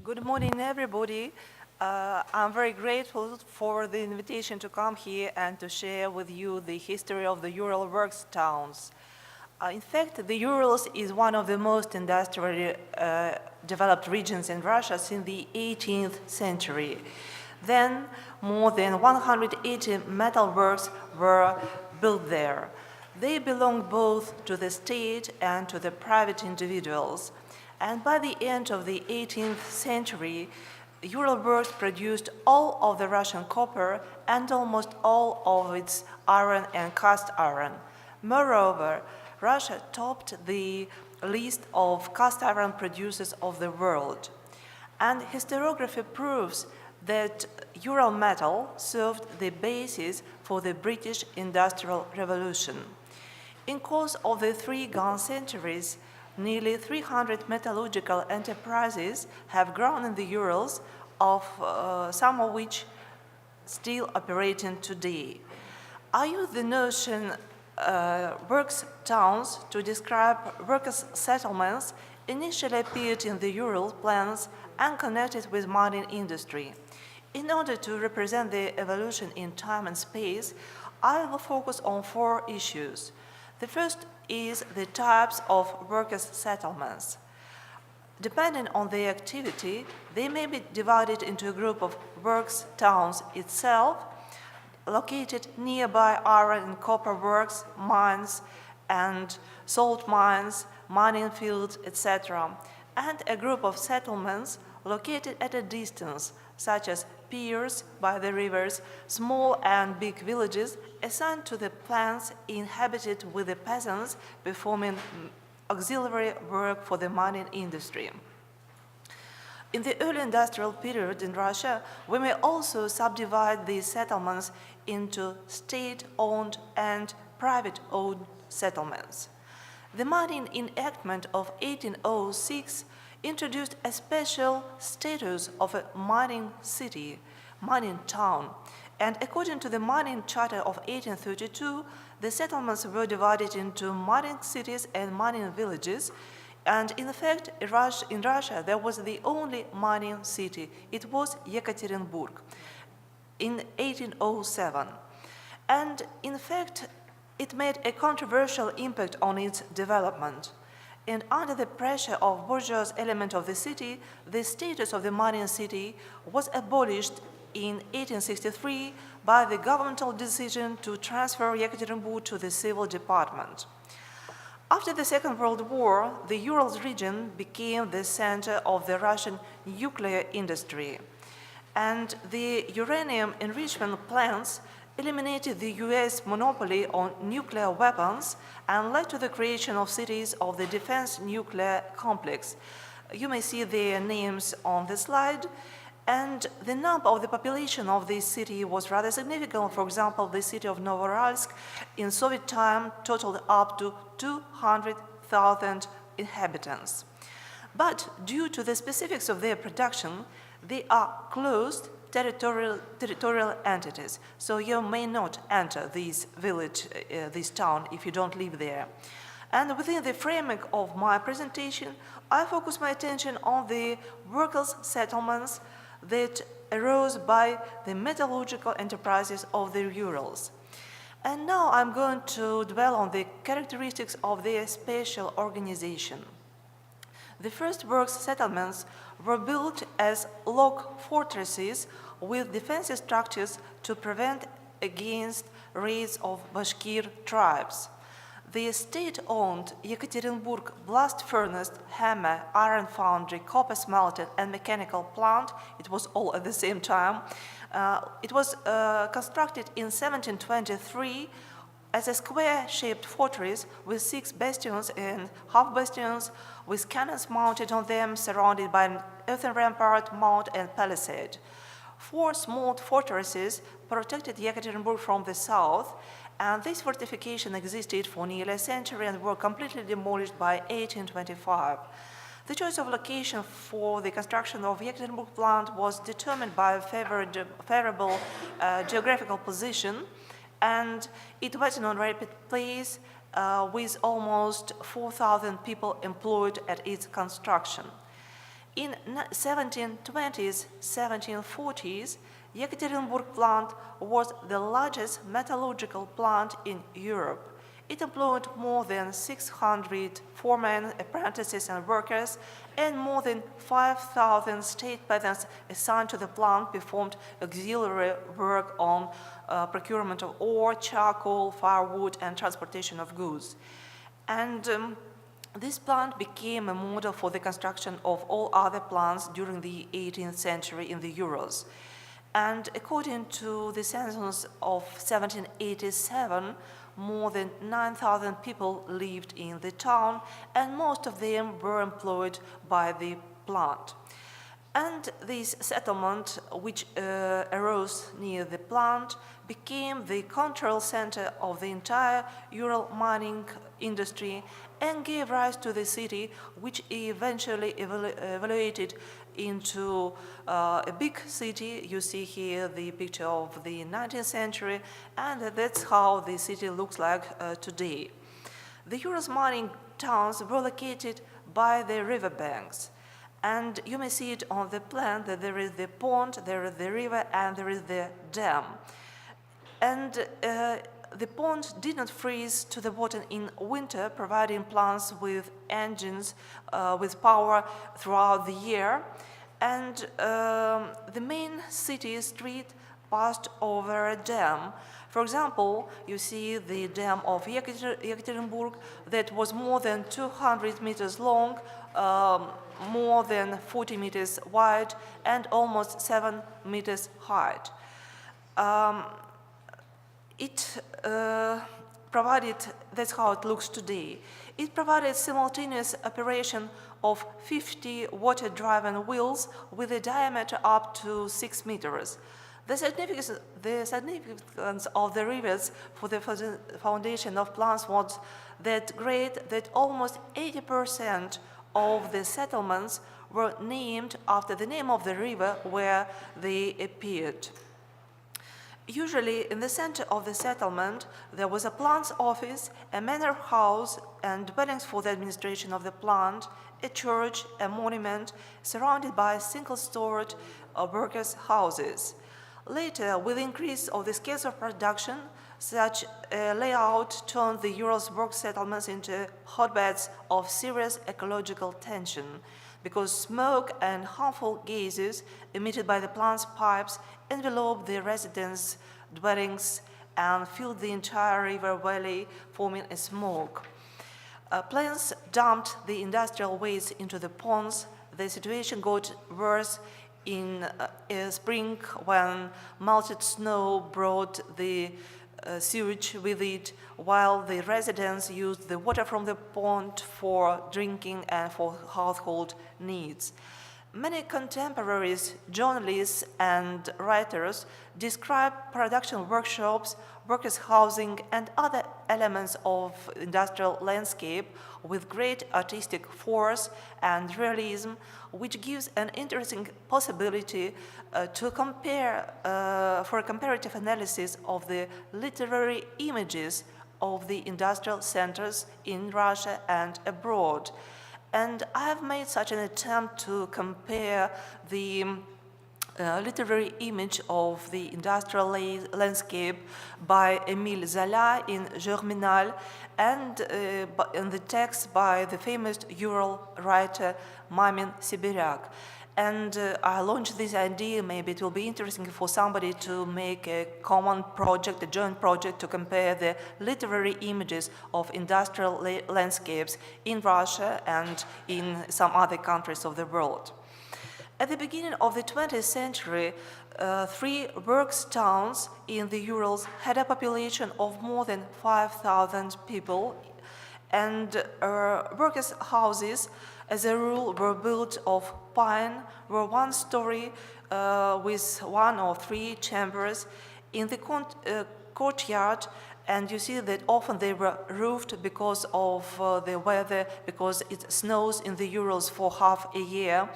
Good morning, everybody. I'm very grateful for the invitation to come here and to share with you the history of the Ural works towns. In fact, the Urals is one of the most industrially developed regions in Russia since the 18th century. Then, more than 180 metal works were built there. They belonged both to the state and to the private individuals. And by the end of the 18th century, Ural works produced all of the Russian copper and almost all of its iron and cast iron. Moreover, Russia topped the list of cast iron producers of the world. And historiography proves that Ural metal served the basis for the British Industrial Revolution. In course of the 3 gone centuries, nearly 300 metallurgical enterprises have grown in the Urals, some of which still operating today. I use the notion works towns to describe workers' settlements initially appeared in the Ural plans and connected with mining industry. In order to represent the evolution in time and space, I will focus on 4 issues. The first is the types of workers' settlements. Depending on their activity, they may be divided into a group of works towns itself, located nearby iron and copper works, mines, and salt mines, mining fields, etc., and a group of settlements located at a distance, such as piers by the rivers, small and big villages assigned to the plants inhabited with the peasants performing auxiliary work for the mining industry. In the early industrial period in Russia, we may also subdivide these settlements into state-owned and private-owned settlements. The mining enactment of 1806 introduced a special status of a mining city, mining town, and according to the mining charter of 1832, the settlements were divided into mining cities and mining villages, and in fact, in Russia, there was the only mining city. It was Iekaterinburg in 1807. And in fact, it made a controversial impact on its development. And under the pressure of bourgeois element of the city, the status of the mining city was abolished in 1863 by the governmental decision to transfer Iekaterinburg to the civil department. After the Second World War, the Urals region became the center of the Russian nuclear industry, and the uranium enrichment plants eliminated the US monopoly on nuclear weapons and led to the creation of cities of the defense nuclear complex. You may see their names on the slide, and the number of the population of this city was rather significant. For example, the city of Novorosiysk in Soviet time totaled up to 200,000 inhabitants. But due to the specifics of their production, they are closed territorial entities, so you may not enter this village, this town, if you don't live there. And within the framework of my presentation, I focus my attention on the workers' settlements that arose by the metallurgical enterprises of the Urals. And now I'm going to dwell on the characteristics of their spatial organization. The first works settlements were built as log fortresses with defensive structures to prevent against raids of Bashkir tribes. The state-owned Iekaterinburg blast furnace, hammer, iron foundry, copper smelter, and mechanical plant, it was all at the same time, it was constructed in 1723 as a square-shaped fortress with 6 bastions and half-bastions with cannons mounted on them, surrounded by an earthen rampart, moat, and palisade. 4 small fortresses protected Iekaterinburg from the south, and this fortification existed for nearly a century and were completely demolished by 1825. The choice of location for the construction of Iekaterinburg plant was determined by a favorable geographical position, and it was in a rapid place with almost 4,000 people employed at its construction. In 1720s, 1740s, Iekaterinburg plant was the largest metallurgical plant in Europe. It employed more than 600 foremen, apprentices, and workers, and more than 5,000 state peasants assigned to the plant performed auxiliary work on procurement of ore, charcoal, firewood, and transportation of goods. And this plant became a model for the construction of all other plants during the 18th century in the Urals. And according to the census of 1787, more than 9,000 people lived in the town, and most of them were employed by the plant. And this settlement, which arose near the plant, became the control center of the entire Ural mining industry and gave rise to the city, which eventually evaluated into a big city. You see here the picture of the 19th century, and that's how the city looks like today. The Urals mining towns were located by the riverbanks. And you may see it on the plan that there is the pond, there is the river, and there is the dam. And the pond did not freeze to the bottom in winter, providing plants with engines with power throughout the year. And the main city street passed over a dam. For example, you see the dam of Iekaterinburg that was more than 200 meters long, more than 40 meters wide, and almost 7 meters high. It provided, that's how it looks today. It provided simultaneous operation of 50 water-driven wheels with a diameter up to 6 meters. The significance of the rivers for the foundation of plants was that great that almost 80% of the settlements were named after the name of the river where they appeared. Usually, in the center of the settlement, there was a plant's office, a manor house, and dwellings for the administration of the plant, a church, a monument, surrounded by single-storied workers' houses. Later, with the increase of the scales of production, such a layout turned the Urals work settlements into hotbeds of serious ecological tension, because smoke and harmful gases emitted by the plant's pipes enveloped the residents' dwellings and filled the entire river valley, forming a smoke. Plants dumped the industrial waste into the ponds. The situation got worse in spring when melted snow brought the sewage with it, while the residents used the water from the pond for drinking and for household needs. Many contemporaries, journalists, and writers describe production workshops, workers' housing, and other elements of industrial landscape with great artistic force and realism, which gives an interesting possibility to compare for a comparative analysis of the literary images of the industrial centers in Russia and abroad. And I have made such an attempt to compare the literary image of the industrial landscape by Émile Zola in Germinal, and in the text by the famous Ural writer Mamin Sibiryak. And I launched this idea. Maybe it will be interesting for somebody to make a common project, a joint project, to compare the literary images of industrial landscapes in Russia and in some other countries of the world. At the beginning of the 20th century, 3 works towns in the Urals had a population of more than 5,000 people, and workers' houses, as a rule, were built of pine, were one story with 1 or 3 chambers in the courtyard, and you see that often they were roofed because of the weather, because it snows in the Urals for half a year.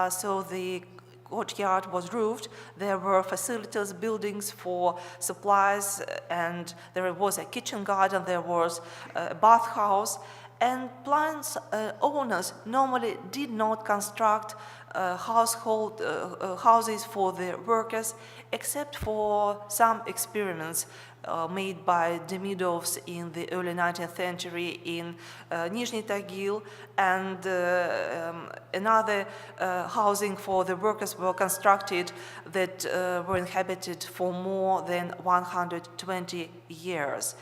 So the courtyard was roofed. There were facilities, buildings for supplies, and there was a kitchen garden, there was a bathhouse. And plant owners normally did not construct houses for the workers, except for some experiments made by Demidovs in the early 19th century in Nizhny Tagil, and another housing for the workers were constructed that were inhabited for more than 120 years.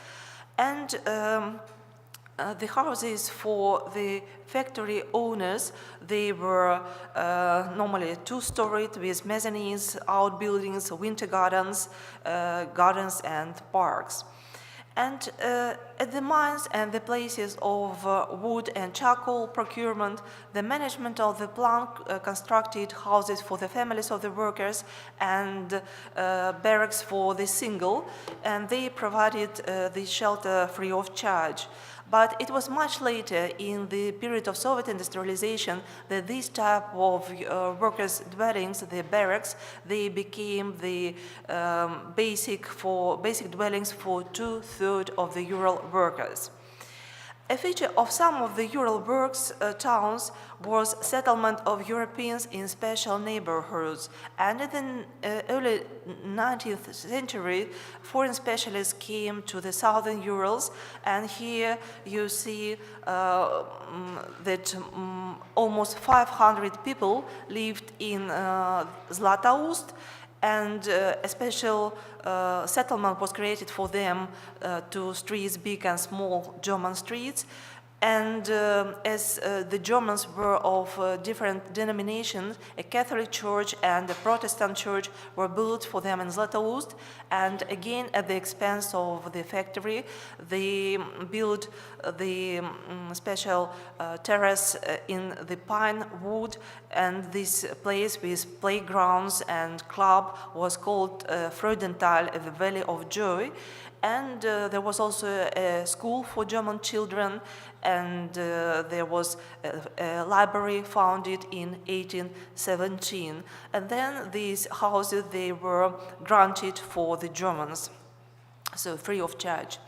And the houses for the factory owners, they were normally two-storied with mezzanines, outbuildings, winter gardens, and parks. And at the mines and the places of wood and charcoal procurement, the management of the plant constructed houses for the families of the workers and barracks for the single, and they provided the shelter free of charge. But it was much later, in the period of Soviet industrialization, that this type of workers' dwellings, the barracks, they became the basic dwellings for 2/3 of the Ural workers. A feature of some of the Ural works towns was settlement of Europeans in special neighborhoods. And in the early 19th century, foreign specialists came to the southern Urals, and here you see that almost 500 people lived in Zlatoust, and a special settlement was created for them, two streets, big and small German streets. And as the Germans were of different denominations, a Catholic church and a Protestant church were built for them in Zlatoust, and again at the expense of the factory, they built the special terrace in the pine wood, and this place with playgrounds and club was called Freudenthal, the Valley of Joy. And there was also a school for German children, and there was a library founded in 1817. And then these houses, they were granted for the Germans, so free of charge.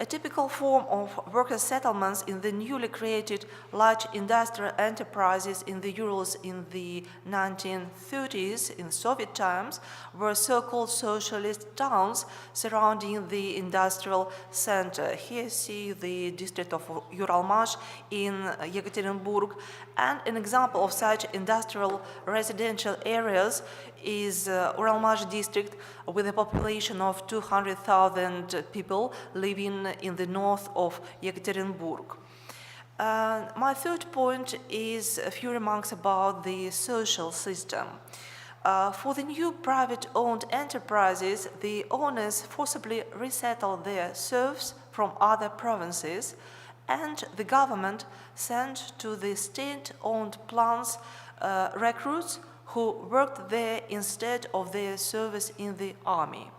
A typical form of worker settlements in the newly created large industrial enterprises in the Urals in the 1930s, in Soviet times, were so-called socialist towns surrounding the industrial center. Here you see the district of Uralmash in Iekaterinburg, and an example of such industrial residential areas is Uralmash district, with a population of 200,000 people living in the north of Iekaterinburg. My third point is a few remarks about the social system. For the new private-owned enterprises, the owners forcibly resettled their serfs from other provinces, and the government sent to the state-owned plants recruits who worked there instead of their service in the army.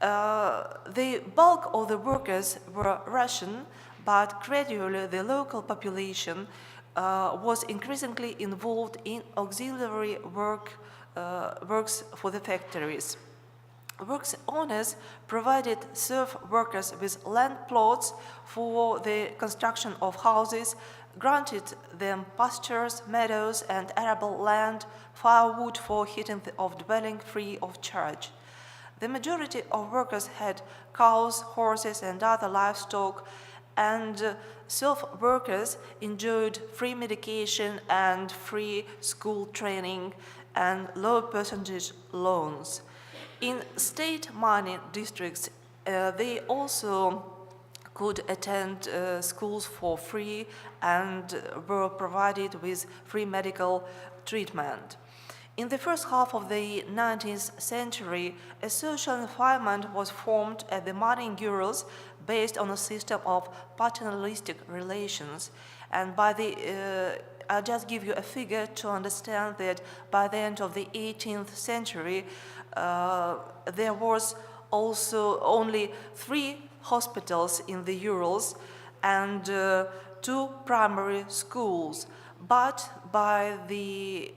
The bulk of the workers were Russian, but gradually the local population was increasingly involved in auxiliary works for the factories. Works owners provided serf workers with land plots for the construction of houses, granted them pastures, meadows, and arable land, firewood for heating of dwelling free of charge. The majority of workers had cows, horses, and other livestock, and serf workers enjoyed free medication and free school training and low percentage loans. In state money districts, they also could attend schools for free and were provided with free medical treatment. In the first half of the 19th century, a social environment was formed at the mining Urals based on a system of paternalistic relations. And I'll just give you a figure to understand that by the end of the 18th century, there was also only 3 hospitals in the Urals and 2 primary schools. But by the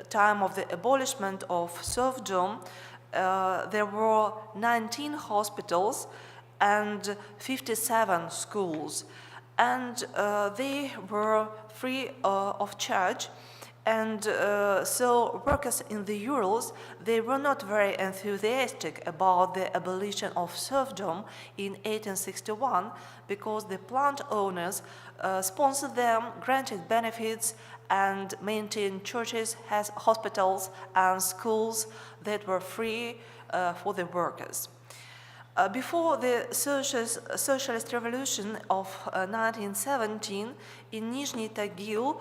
time of the abolishment of serfdom, there were 19 hospitals and 57 schools. and they were free of charge. And so workers in the Urals, they were not very enthusiastic about the abolition of serfdom in 1861 because the plant owners sponsored them, granted benefits, and maintained churches, hospitals, and schools that were free for the workers. Before the socialist revolution of 1917, in Nizhny Tagil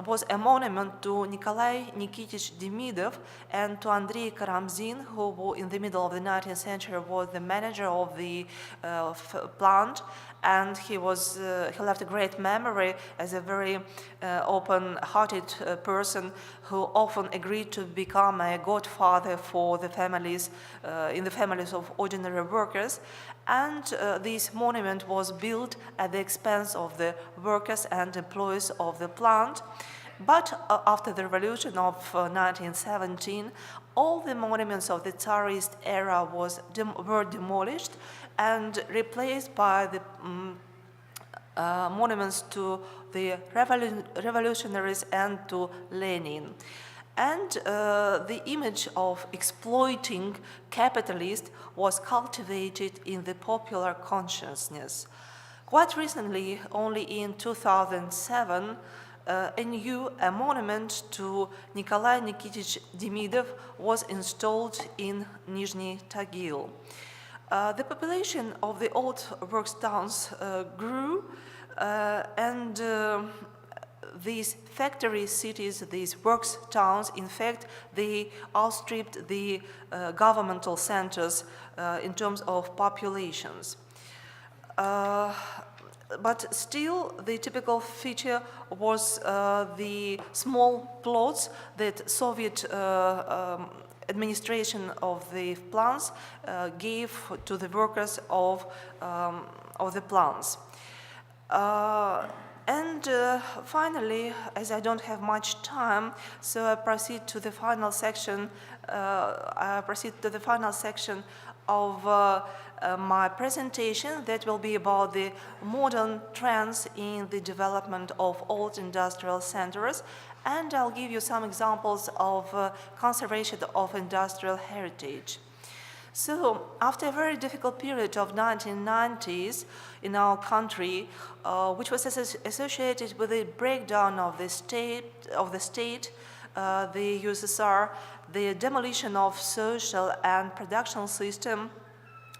was a monument to Nikolai Nikitich Demidov and to Andrei Karamzin, who in the middle of the 19th century was the manager of the plant, and he left a great memory as a very open-hearted person who often agreed to become a godfather for the families, in the families of ordinary workers. And this monument was built at the expense of the workers and employees of the plant. But after the revolution of 1917, all the monuments of the Tsarist era were demolished and replaced by the monuments to the revolutionaries and to Lenin. And the image of exploiting capitalists was cultivated in the popular consciousness. Quite recently, only in 2007, a monument to Nikolai Nikitich Demidov was installed in Nizhny Tagil. The population of the old works towns grew, and these factory cities, these works towns, in fact, they outstripped the governmental centers in terms of populations. But still, the typical feature was the small plots that Soviet administration of the plants gave to the workers of the plants. Finally, as I don't have much time, so I proceed to the final section. Of my presentation that will be about the modern trends in the development of old industrial centers, and I'll give you some examples of conservation of industrial heritage. So, after a very difficult period of 1990s in our country, which was associated with the breakdown of the state, the USSR, the demolition of social and production system,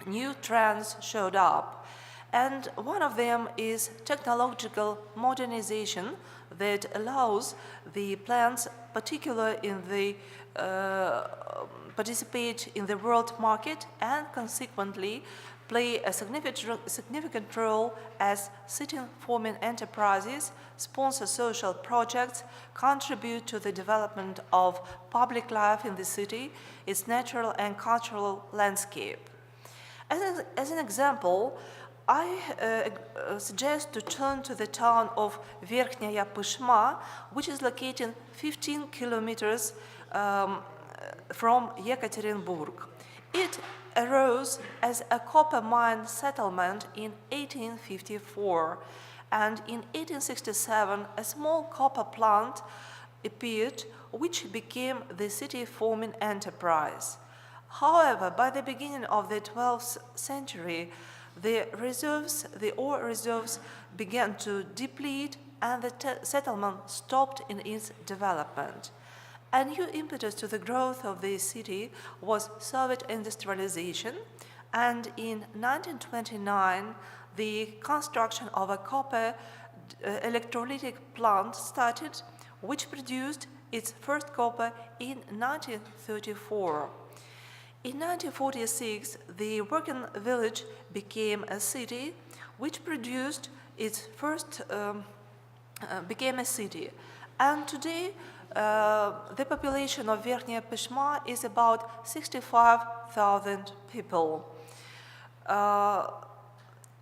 new trends showed up. And one of them is technological modernization that allows the plants, particularly in the participate in the world market and consequently play a significant role as city-forming enterprises, sponsor social projects, contribute to the development of public life in the city, its natural and cultural landscape. As an example, I suggest to turn to the town of Verkhnaya Pyshma, which is located 15 kilometers from Iekaterinburg. It arose as a copper mine settlement in 1854, and in 1867 a small copper plant appeared which became the city-forming enterprise. However, by the beginning of the 12th century, the ore reserves began to deplete and the settlement stopped in its development. A new impetus to the growth of the city was Soviet industrialization, and in 1929 the construction of a copper electrolytic plant started, which produced its first copper in 1934. In 1946, the working village became a city, which produced its first became a city, and today the population of Verkhnaya Pyshma is about 65,000 people.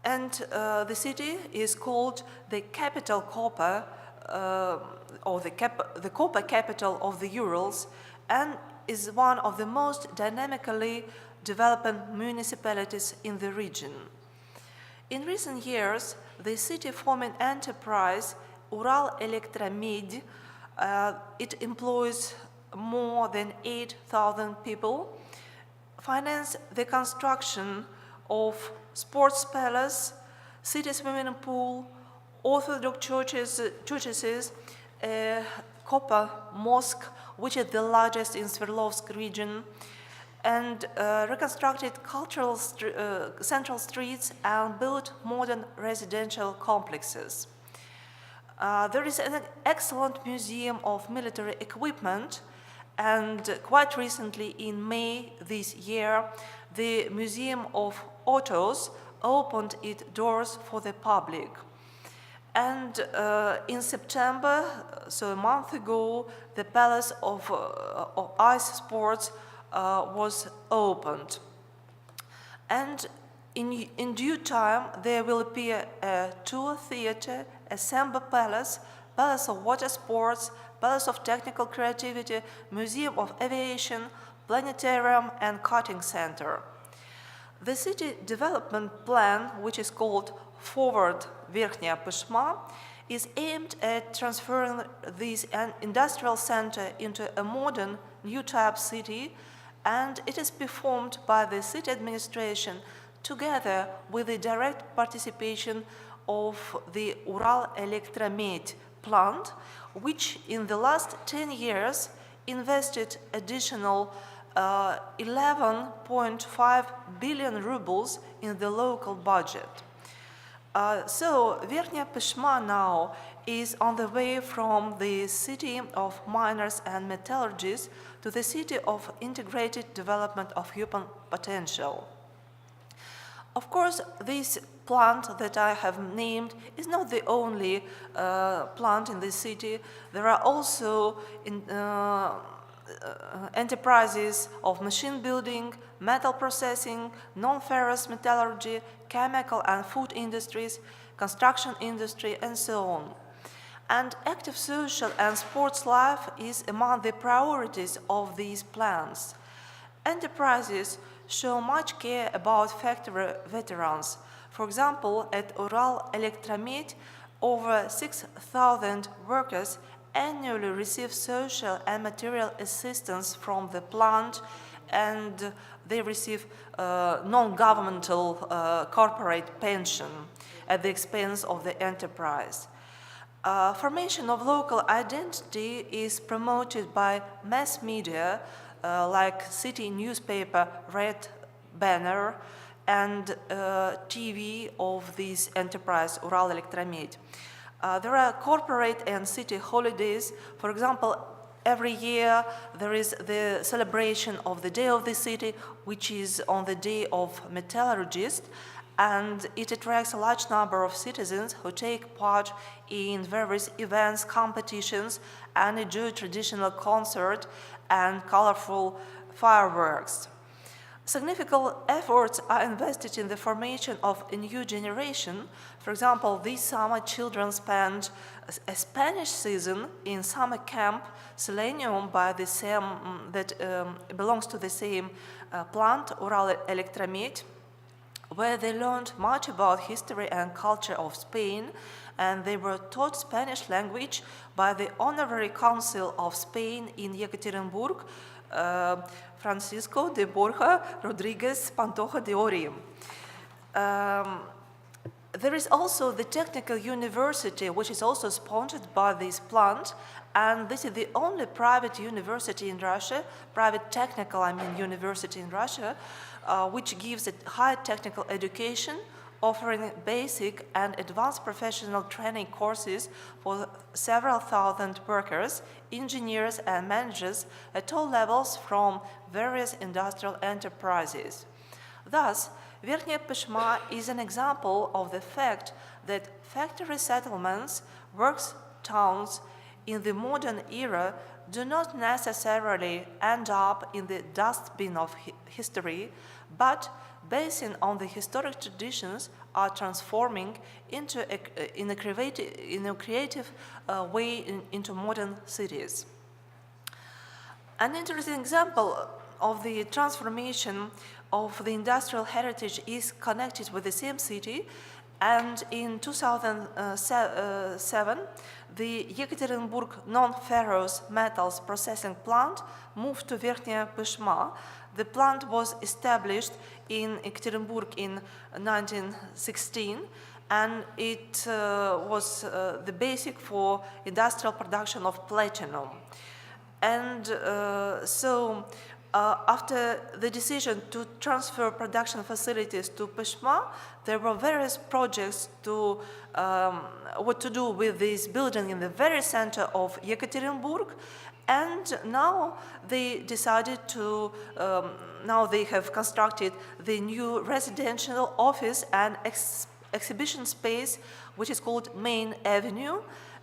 The city is called the capital copper, or the copper capital of the Urals, and is one of the most dynamically developing municipalities in the region. In recent years, the city-forming enterprise Ural Elektromed, it employs more than 8,000 people, financed the construction of sports palace, city swimming pool, Orthodox churches, Copper Mosque, which is the largest in Sverdlovsk region, and reconstructed cultural central streets and built modern residential complexes. There is an excellent museum of military equipment, and quite recently, in May this year, the Museum of Autos opened its doors for the public. And in September, so a month ago, the Palace of Ice Sports was opened. And in due time, there will appear a tour theater, a Samba Palace, Palace of Water Sports, Palace of Technical Creativity, Museum of Aviation, Planetarium, and Cutting Center. The city development plan, which is called Forward Верхняя Пышма, is aimed at transferring this industrial center into a modern, new type city, and it is performed by the city administration together with the direct participation of the Ural Elektromed plant, which in the last 10 years invested additional 11.5 billion rubles in the local budget. So Верхняя Пышма now is on the way from the city of miners and metallurgists to the city of integrated development of human potential. Of course, this plant that I have named is not the only plant in the city. There are also enterprises of machine building, metal processing, non-ferrous metallurgy, chemical and food industries, construction industry, and so on. And active social and sports life is among the priorities of these plans. Enterprises show much care about factory veterans. For example, at Ural Elektromed, over 6,000 workers annually receive social and material assistance from the plant, and they receive non-governmental corporate pension at the expense of the enterprise. Formation of local identity is promoted by mass media like city newspaper Red Banner and TV of this enterprise Ural Elektromed. There are corporate and city holidays. For example, every year there is the celebration of the Day of the City, which is on the Day of Metallurgist, and it attracts a large number of citizens who take part in various events, competitions, and enjoy traditional concert and colorful fireworks. Significant efforts are invested in the formation of a new generation. For example, this summer children spent a Spanish season in summer camp Selenium by the same that belongs to the same plant Ural Elektromed, where they learned much about history and culture of Spain, and they were taught Spanish language by the Honorary Council of Spain in Iekaterinburg, Francisco de Borja Rodriguez Pantoja de Orim. There is also the Technical University, which is also sponsored by this plant, and this is the only private university in Russia, private technical, university in Russia, which gives a high technical education, offering basic and advanced professional training courses for several thousand workers, engineers, and managers at all levels from various industrial enterprises. Thus, Верхняя Пышма is an example of the fact that factory settlements, works towns in the modern era do not necessarily end up in the dustbin of history, but basing on the historic traditions are transforming into in a creative way into modern cities. An interesting example of the transformation of the industrial heritage is connected with the same city, And in 2007, the Iekaterinburg non-ferrous metals processing plant moved to Verkhnya Peshma. The plant was established in Ekaterinburg in 1916, and it was the basic for industrial production of platinum. And after the decision to transfer production facilities to Peshma, there were various projects to what to do with this building in the very center of Iekaterinburg. And now they decided to, now they have constructed the new residential office and exhibition space, which is called Main Avenue.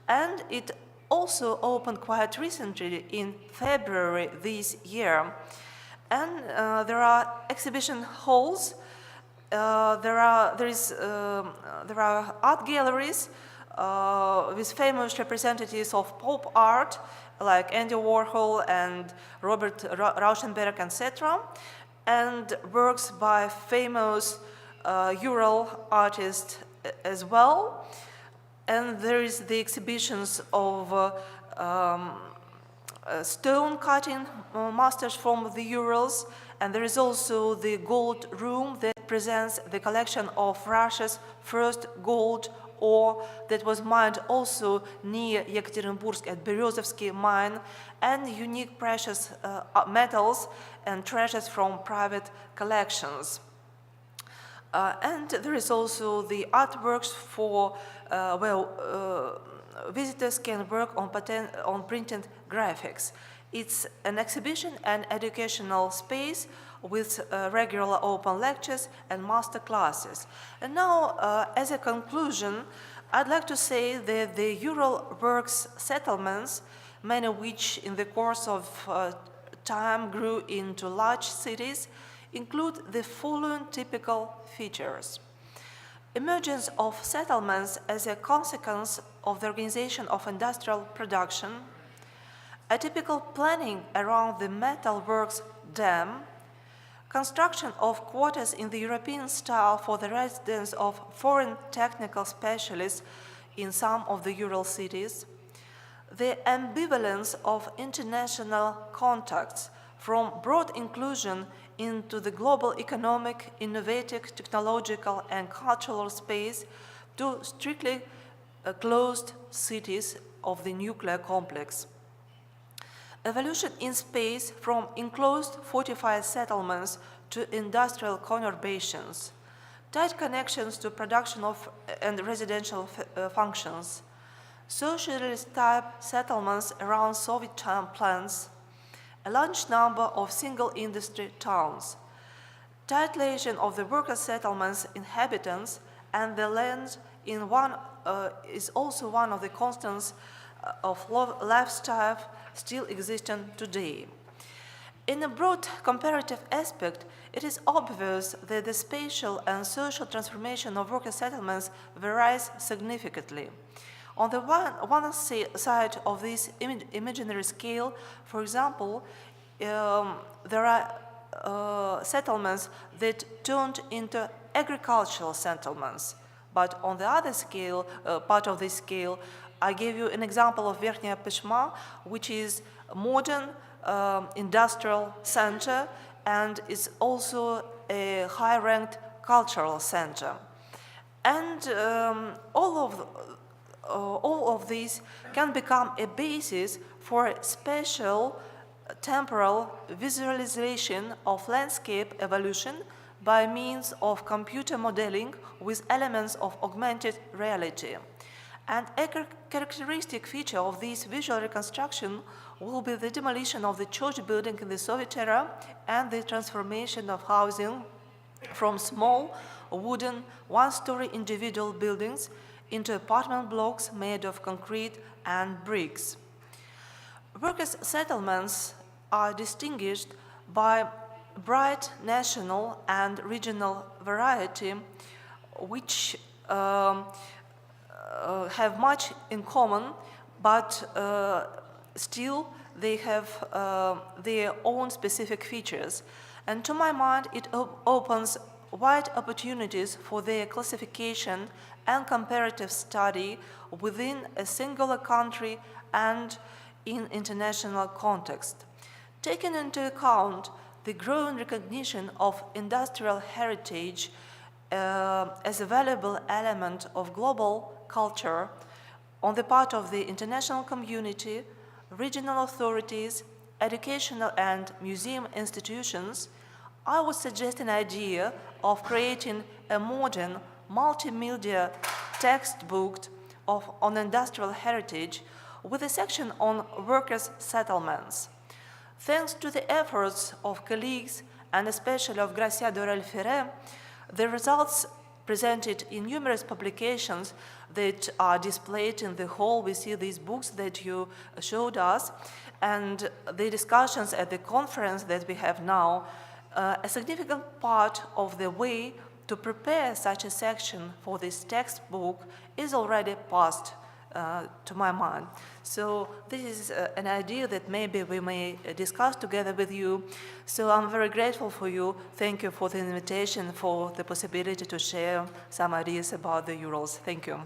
And it also opened quite recently in February this year. And there are exhibition halls, there are art galleries with famous representatives of pop art, like Andy Warhol and Robert Rauschenberg, etc., and works by famous Ural artists as well. And there is the exhibitions of stone cutting masters from the Urals, and there is also the gold room that presents the collection of Russia's first gold ore that was mined also near Yekaterinburg at Berezovsky mine, and unique precious metals and treasures from private collections. And there is also the artworks for, visitors can work on printed graphics. It's an exhibition and educational space with regular open lectures and master classes. And now, as a conclusion, I'd like to say that the Ural works settlements, many of which in the course of time grew into large cities, include the following typical features. Emergence of settlements as a consequence of the organization of industrial production, a typical planning around the metalworks dam, construction of quarters in the European style for the residence of foreign technical specialists in some of the Ural cities, the ambivalence of international contacts from broad inclusion into the global economic, innovative, technological, and cultural space to strictly closed cities of the nuclear complex. Evolution in space from enclosed fortified settlements to industrial conurbations, tight connections to production of and residential functions, socialist-type settlements around Soviet-time plants, a large number of single-industry towns, tight liaison of the worker settlements' inhabitants, and the land in one is also one of the constants of lifestyle still existing today. In a broad comparative aspect, it is obvious that the spatial and social transformation of worker settlements varies significantly. On the one side of this imaginary scale, for example, there are settlements that turned into agricultural settlements. But on the other scale, part of this scale, I gave you an example of Verkhnya Peshma, which is a modern industrial center and is also a high-ranked cultural center. And all of these can become a basis for spatial, temporal visualization of landscape evolution by means of computer modeling with elements of augmented reality. And a characteristic feature of this visual reconstruction will be the demolition of the church building in the Soviet era and the transformation of housing from small wooden one-story individual buildings into apartment blocks made of concrete and bricks. Workers' settlements are distinguished by bright national and regional variety, which have much in common, but still they have their own specific features. And to my mind, it opens wide opportunities for their classification and comparative study within a singular country and in international context. Taking into account the growing recognition of industrial heritage as a valuable element of global culture on the part of the international community, regional authorities, educational and museum institutions, I would suggest an idea of creating a modern multimedia textbook on industrial heritage with a section on workers' settlements. Thanks to the efforts of colleagues and especially of Gracia Dorel Ferrer, the results presented in numerous publications that are displayed in the hall. We see these books that you showed us, and the discussions at the conference that we have now, a significant part of the way to prepare such a section for this textbook is already passed to my mind. So this is an idea that maybe we may discuss together with you. So I'm very grateful for you. Thank you for the invitation, for the possibility to share some ideas about the Urals. Thank you.